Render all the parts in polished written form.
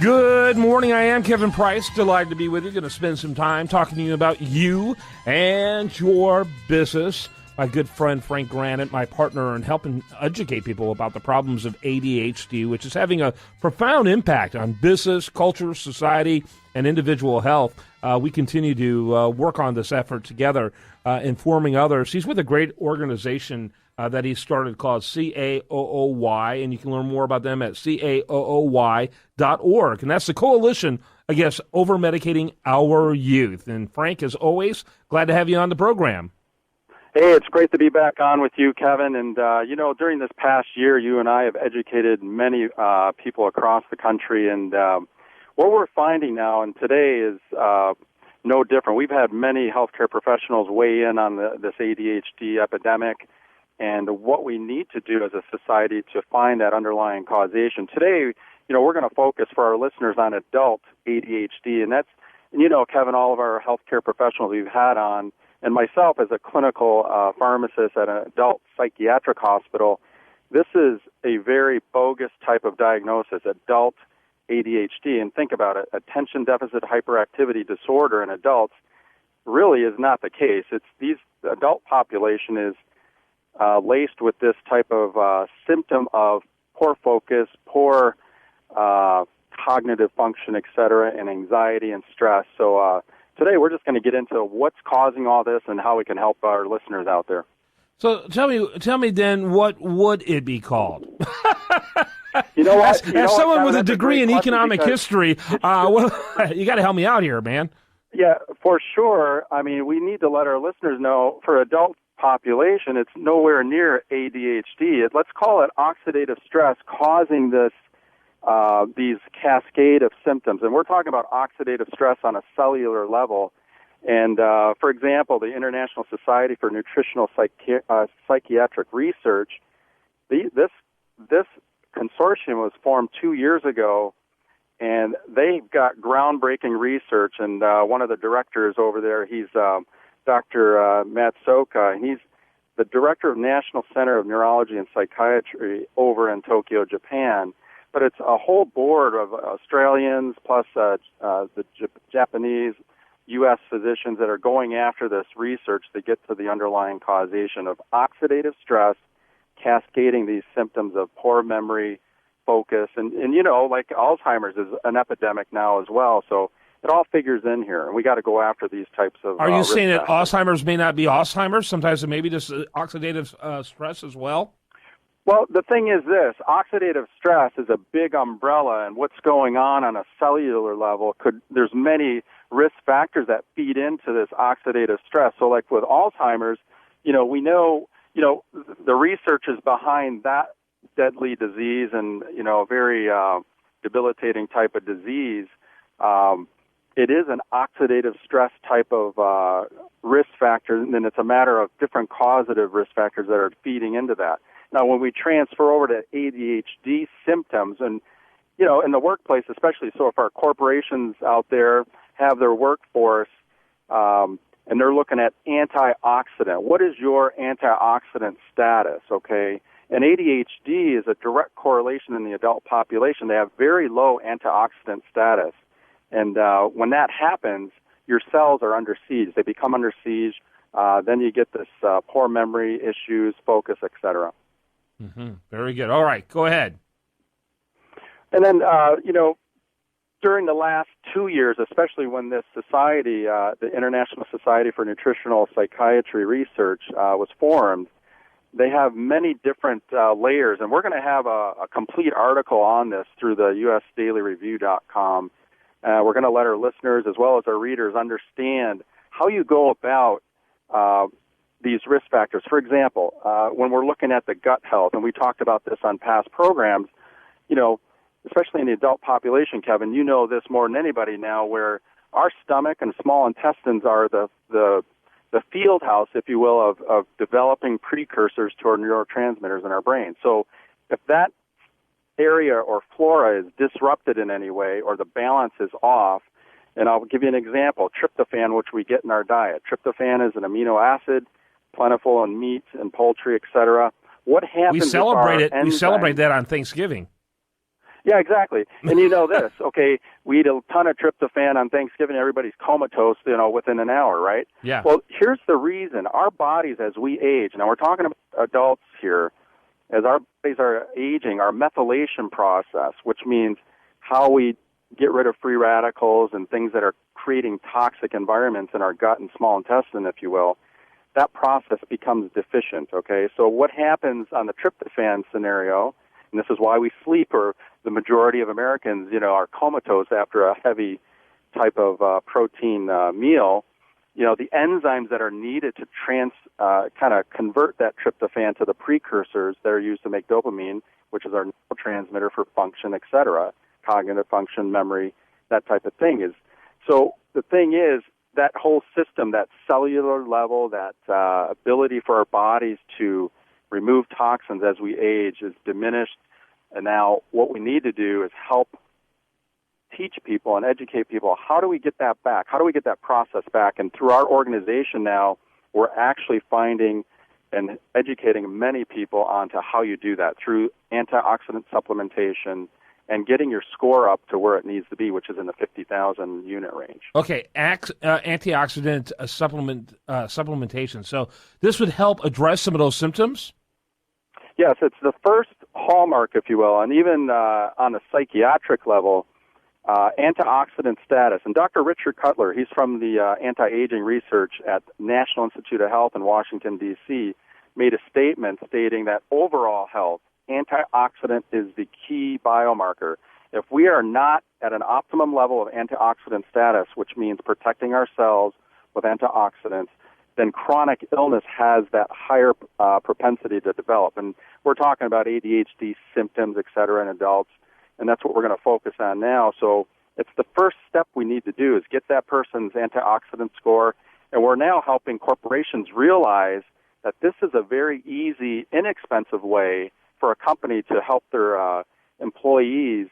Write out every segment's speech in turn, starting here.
Good morning. I am Kevin Price. Delighted to be with you. Going to spend some time talking to you about you and your business. My good friend Frank Granett, my partner in helping educate people about the problems of ADHD, which is having a profound impact on business, culture, society, and individual health. We continue to work on this effort together, informing others. He's with a great organization that he started called CAOOY, and you can learn more about them at CAOOY.org. And that's the Coalition Against Over-Medicating Our Youth. And Frank, as always, glad to have you on the program. Hey, it's great to be back on with you, Kevin. And, during this past year, you and I have educated many people across the country. And what we're finding now, and today is no different. We've had many healthcare professionals weigh in on this ADHD epidemic and what we need to do as a society to find that underlying causation. Today, we're going to focus for our listeners on adult ADHD. And that's, Kevin, all of our healthcare professionals we've had on, and myself as a clinical pharmacist at an adult psychiatric hospital, this is a very bogus type of diagnosis, adult ADHD. And think about it, attention deficit hyperactivity disorder in adults really is not the case. It's these adult population is laced with this type of symptom of poor focus, poor cognitive function, et cetera, and anxiety and stress. So today we're just going to get into what's causing all this and how we can help our listeners out there. So tell me then, what would it be called? You know what? As someone Kevin, with a degree in economic history, you got to help me out here, man. Yeah, for sure. I mean, we need to let our listeners know for adult population, it's nowhere near ADHD. Let's call it oxidative stress causing these cascade of symptoms. And we're talking about oxidative stress on a cellular level. And, for example, the International Society for Nutritional Psychiatric Research, this consortium was formed 2 years ago, and they've got groundbreaking research. And one of the directors over there, he's Dr. Matt Soka, and he's the director of National Center of Neurology and Psychiatry over in Tokyo, Japan. But it's a whole board of Australians plus the Japanese, U.S. physicians that are going after this research to get to the underlying causation of oxidative stress, cascading these symptoms of poor memory, focus, and like Alzheimer's is an epidemic now as well. So it all figures in here, and we got to go after these types of. Are you saying that Alzheimer's may not be Alzheimer's? Sometimes it may be just oxidative stress as well? Well, the thing is this, oxidative stress is a big umbrella, and what's going on a cellular level there's many risk factors that feed into this oxidative stress. So like with Alzheimer's, we know, the research is behind that deadly disease and, very debilitating type of disease. It is an oxidative stress type of risk factor, and then it's a matter of different causative risk factors that are feeding into that. Now, when we transfer over to ADHD symptoms, and, in the workplace especially, so if our corporations out there have their workforce and they're looking at antioxidant, what is your antioxidant status, okay? And ADHD is a direct correlation in the adult population. They have very low antioxidant status. And when that happens, your cells are under siege. They become under siege. Then you get this poor memory issues, focus, et cetera. Mm-hmm. Very good. All right, go ahead. And then, during the last 2 years, especially when this society, the International Society for Nutritional Psychiatry Research, was formed, they have many different layers. And we're going to have a complete article on this through the usdailyreview.com. We're going to let our listeners as well as our readers understand how you go about these risk factors. For example, when we're looking at the gut health, and we talked about this on past programs, especially in the adult population, Kevin, you know this more than anybody now, where our stomach and small intestines are the field house, if you will, of developing precursors to our neurotransmitters in our brain. So if that area or flora is disrupted in any way or the balance is off, and I'll give you an example, tryptophan, which we get in our diet. Tryptophan is an amino acid, plentiful in meat and poultry, etc. What happens? We celebrate it. We celebrate that on Thanksgiving. Yeah, exactly. And you know this, okay, we eat a ton of tryptophan on Thanksgiving, everybody's comatose, within an hour, right? Yeah. Well, here's the reason. Our bodies, as we age, now we're talking about adults here, as our bodies are aging, our methylation process, which means how we get rid of free radicals and things that are creating toxic environments in our gut and small intestine, if you will, that process becomes deficient, okay? So what happens on the tryptophan scenario, and this is why we sleep, or the majority of Americans, are comatose after a heavy type of protein meal, the enzymes that are needed to kind of convert that tryptophan to the precursors that are used to make dopamine, which is our neurotransmitter for function, et cetera, cognitive function, memory, that type of thing is. So the thing is, that whole system, that cellular level, that ability for our bodies to remove toxins as we age is diminished. And now what we need to do is help teach people and educate people, how do we get that back? How do we get that process back? And through our organization now, we're actually finding and educating many people onto how you do that through antioxidant supplementation and getting your score up to where it needs to be, which is in the 50,000 unit range. Okay, antioxidant supplementation. So this would help address some of those symptoms? Yes, it's the first hallmark, if you will, and even on a psychiatric level, antioxidant status. And Dr. Richard Cutler, he's from the anti-aging research at National Institute of Health in Washington, D.C., made a statement stating that overall health, antioxidant is the key biomarker. If we are not at an optimum level of antioxidant status, which means protecting our cells with antioxidants, then chronic illness has that higher propensity to develop. And we're talking about ADHD symptoms, et cetera, in adults, and that's what we're going to focus on now. So it's the first step we need to do is get that person's antioxidant score, and we're now helping corporations realize that this is a very easy, inexpensive way for a company to help their employees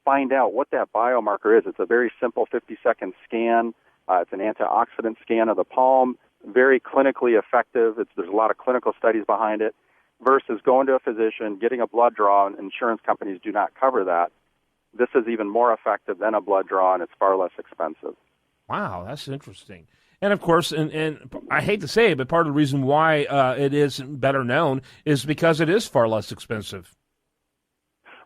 find out what that biomarker is. It's a very simple 50-second scan. It's an antioxidant scan of the palm, very clinically effective. There's a lot of clinical studies behind it, versus going to a physician, getting a blood draw, and insurance companies do not cover that. This is even more effective than a blood draw, and it's far less expensive. Wow, that's interesting. And, of course, and I hate to say it, but part of the reason why it is better known is because it is far less expensive.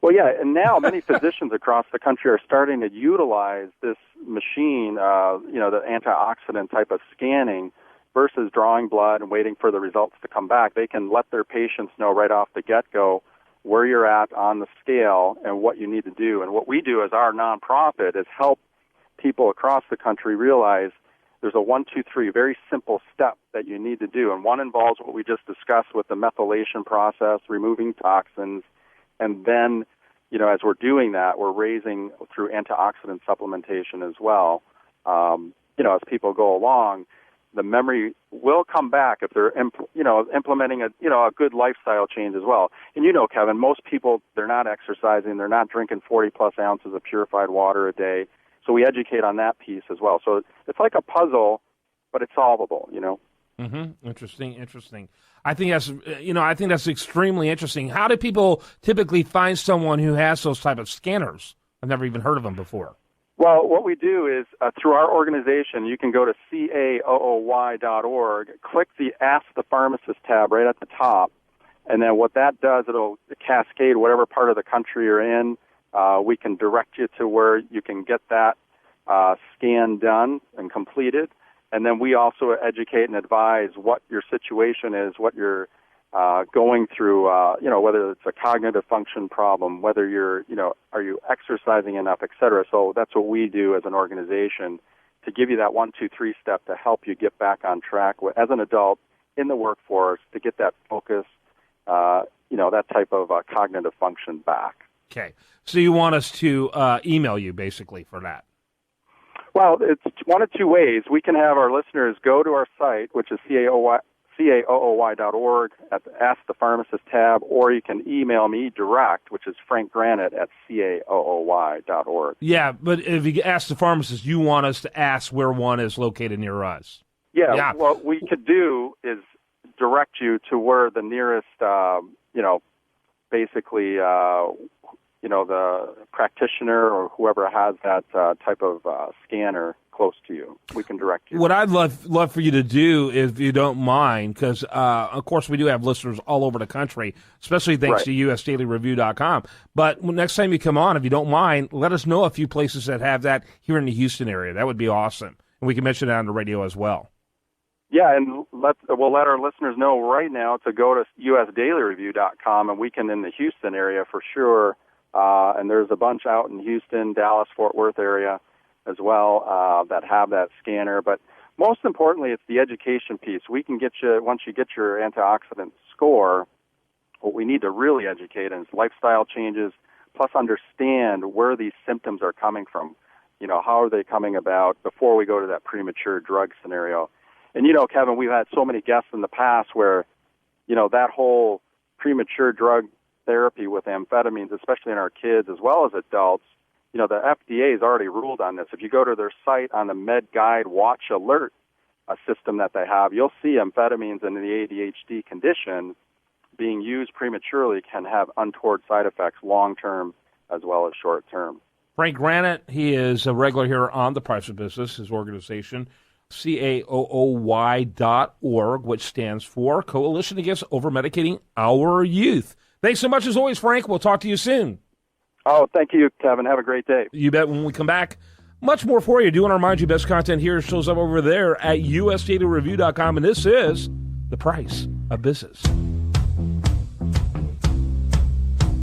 Well, yeah, and now many physicians across the country are starting to utilize this machine, the antioxidant type of scanning, versus drawing blood and waiting for the results to come back. They can let their patients know right off the get-go where you're at on the scale and what you need to do. And what we do as our nonprofit is help people across the country realize there's a 1, 2, 3 very simple step that you need to do. And one involves what we just discussed with the methylation process, removing toxins. And then, as we're doing that, we're raising through antioxidant supplementation as well. As people go along, the memory will come back if they're, implementing a good lifestyle change as well. And Kevin, most people, they're not exercising, they're not drinking 40-plus ounces of purified water a day. So we educate on that piece as well. So it's like a puzzle, but it's solvable, Mm-hmm. Interesting. I think that's extremely interesting. How do people typically find someone who has those type of scanners? I've never even heard of them before. Well, what we do is through our organization, you can go to CAOOY.org, click the Ask the Pharmacist tab right at the top, and then what that does, it'll cascade whatever part of the country you're in. We can direct you to where you can get that scan done and completed. And then we also educate and advise what your situation is, what you're going through, whether it's a cognitive function problem, whether you're, are you exercising enough, et cetera. So that's what we do as an organization to give you that 1, 2, 3 step to help you get back on track as an adult in the workforce, to get that focus, that type of cognitive function back. Okay. So you want us to email you basically for that? Well, it's one of two ways. We can have our listeners go to our site, which is CAOOY.org, at the Ask the Pharmacist tab, or you can email me direct, which is Frank Granett at CAOOY.org. Yeah, but if you ask the pharmacist, you want us to ask where one is located near us. Yeah. What we could do is direct you to where the nearest, the practitioner or whoever has that type of scanner close to you. We can direct you. What I'd love for you to do, if you don't mind, because, of course, we do have listeners all over the country, especially thanks to USDailyReview.com. But next time you come on, if you don't mind, let us know a few places that have that here in the Houston area. That would be awesome. And we can mention that on the radio as well. Yeah, and we'll let our listeners know right now to go to USDailyReview.com, and we can in the Houston area for sure. And there's a bunch out in Houston, Dallas, Fort Worth area as well that have that scanner. But most importantly, it's the education piece. We can get you, once you get your antioxidant score, what we need to really educate is lifestyle changes, plus understand where these symptoms are coming from. How are they coming about before we go to that premature drug scenario. And, Kevin, we've had so many guests in the past where, that whole premature drug therapy with amphetamines, especially in our kids as well as adults, the FDA has already ruled on this. If you go to their site on the MedGuide Watch Alert, a system that they have, you'll see amphetamines in the ADHD condition being used prematurely can have untoward side effects long-term as well as short-term. Frank Granett, he is a regular here on The Price of Business, his organization, CAOOY.org, which stands for Coalition Against Overmedicating Our Youth. Thanks so much as always, Frank. We'll talk to you soon. Oh, thank you, Kevin. Have a great day. You bet. When we come back, much more for you. Do want to remind you, best content here shows up over there at USDailyReview.com, and this is The Price of Business.